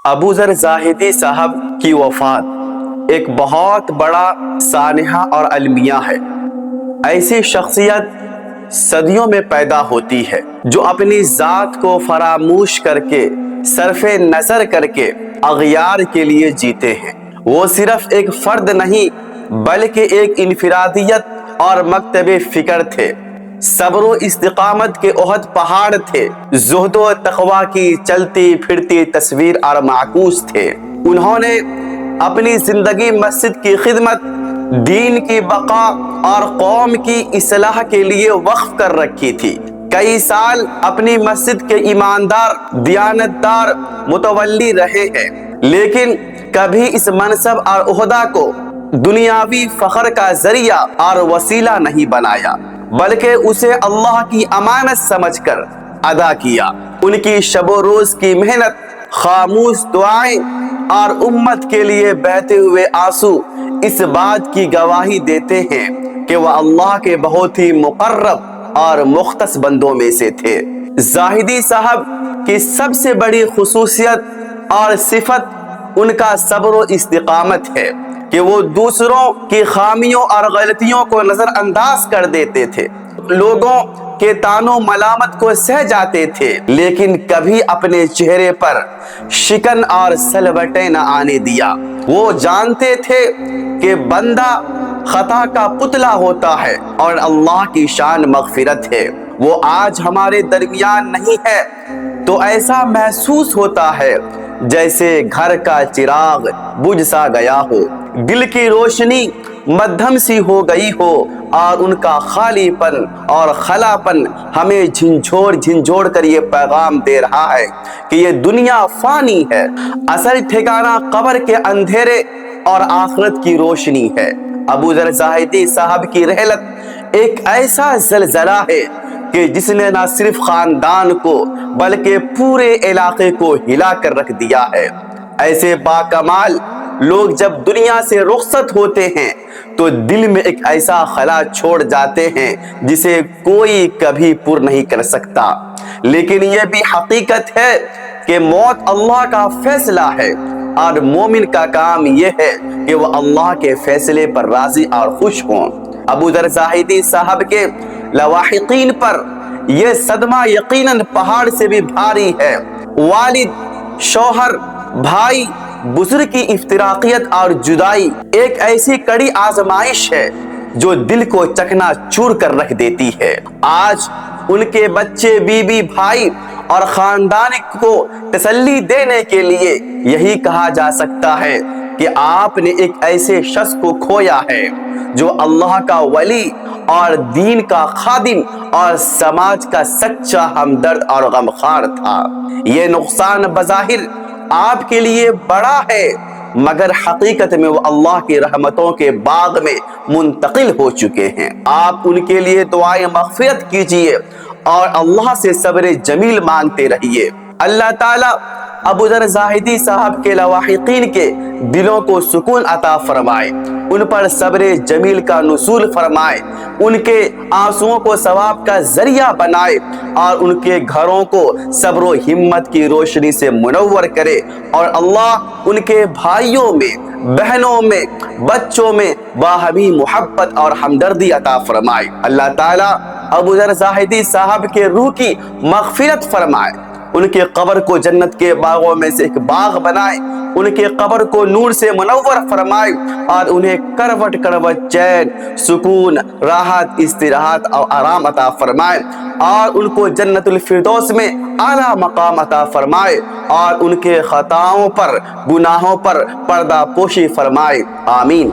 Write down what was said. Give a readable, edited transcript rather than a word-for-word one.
ابو ذر زاہدی صاحب کی وفات ایک بہت بڑا سانحہ اور المیہ ہے۔ ایسی شخصیت صدیوں میں پیدا ہوتی ہے جو اپنی ذات کو فراموش کر کے، صرف نظر کر کے اغیار کے لیے جیتے ہیں۔ وہ صرف ایک فرد نہیں بلکہ ایک انفرادیت اور مکتب فکر تھے۔ صبر و استقامت کے احد پہاڑ تھے، زہد و تقوی کی چلتی پھرتی تصویر اور معکوس تھے۔ انہوں نے اپنی زندگی مسجد کی خدمت، دین کی بقا اور قوم کی اصلاح کے لیے وقف کر رکھی تھی۔ کئی سال اپنی مسجد کے ایماندار، دیانتدار متولی رہے ہیں، لیکن کبھی اس منصب اور عہدہ کو دنیاوی فخر کا ذریعہ اور وسیلہ نہیں بنایا، بلکہ اسے اللہ کی امانت سمجھ کر ادا کیا۔ ان کی شب و روز کی محنت، خاموش دعائیں اور امت کے لیے بہتے ہوئے آنسو اس بات کی گواہی دیتے ہیں کہ وہ اللہ کے بہت ہی مقرب اور مختص بندوں میں سے تھے۔ زاہدی صاحب کی سب سے بڑی خصوصیت اور صفت ان کا صبر و استقامت ہے کہ وہ دوسروں کی خامیوں اور غلطیوں کو نظر انداز کر دیتے تھے، لوگوں کے طعن و ملامت کو سہ جاتے تھے، لیکن کبھی اپنے چہرے پر شکن اور سلوٹیں نہ آنے دیا۔ وہ جانتے تھے کہ بندہ خطا کا پتلا ہوتا ہے اور اللہ کی شان مغفرت ہے۔ وہ آج ہمارے درمیان نہیں ہے تو ایسا محسوس ہوتا ہے جیسے گھر کا چراغ بجھ سا گیا ہو، دل کی روشنی مدھم سی ہو گئی ہو، اور ان کا خالی پن اور خلا پن ہمیں جھنجھوڑ کر یہ پیغام دے رہا ہے کہ یہ دنیا فانی ہے، اصل ٹھکانہ قبر کے اندھیرے اور آخرت کی روشنی ہے۔ ابو ذر زاہدی صاحب کی رحلت ایک ایسا زلزلہ ہے کہ جس نے نہ صرف خاندان کو بلکہ پورے علاقے کو ہلا کر رکھ دیا ہے۔ ایسے باکمال لوگ جب دنیا سے رخصت ہوتے ہیں تو دل میں ایک ایسا خلا چھوڑ جاتے ہیں جسے کوئی کبھی پر نہیں کر سکتا۔ لیکن یہ بھی حقیقت ہے کہ موت اللہ کا فیصلہ ہے، اور مومن کا کام یہ ہے کہ وہ اللہ کے فیصلے پر راضی اور خوش ہوں۔ ابو ذر زاہدی صاحب کے لواحقین پر یہ صدمہ یقیناً پہاڑ سے بھی بھاری ہے۔ والد، شوہر، بھائی، بزرگ کی افتراقیت اور جدائی ایک ایسی کڑی آزمائش ہے جو دل کو چکنا چور کر رکھ دیتی ہے۔ آج ان کے بچے، بیوی، بھائی اور خاندان کو تسلی دینے کے لیے یہی کہا جا سکتا ہے کہ آپ نے ایک ایسے شخص کو کھویا ہے جو اللہ کا ولی اور دین کا خادم اور سماج کا سچا ہمدرد اور غمخوار تھا۔ یہ نقصان بظاہر آپ کے لیے بڑا ہے، مگر حقیقت میں وہ اللہ کی رحمتوں کے باغ میں منتقل ہو چکے ہیں۔ آپ ان کے لیے دعائیں مغفرت کیجئے اور اللہ سے صبر جمیل مانگتے رہیے۔ اللہ تعالیٰ ابو ذر زاہدی صاحب کے لواحقین کے دلوں کو سکون عطا فرمائے، ان پر صبر جمیل کا نزول فرمائے، ان کے آنسوؤں کو ثواب کا ذریعہ بنائے، اور ان کے گھروں کو صبر و ہمت کی روشنی سے منور کرے، اور اللہ ان کے بھائیوں میں، بہنوں میں، بچوں میں باہمی محبت اور ہمدردی عطا فرمائے۔ اللہ تعالیٰ ابو ذر زاہدی صاحب کے روح کی مغفرت فرمائے، ان کے قبر کو جنت کے باغوں میں سے ایک باغ بنائے، ان کے قبر کو نور سے منور فرمائے، اور انہیں کروٹ کروٹ چین، سکون، راحت، استراحت اور آرام عطا فرمائے، اور ان کو جنت الفردوس میں اعلیٰ مقام عطا فرمائے، اور ان کے خطاؤں پر، گناہوں پر پردہ پوشی فرمائے۔ آمین۔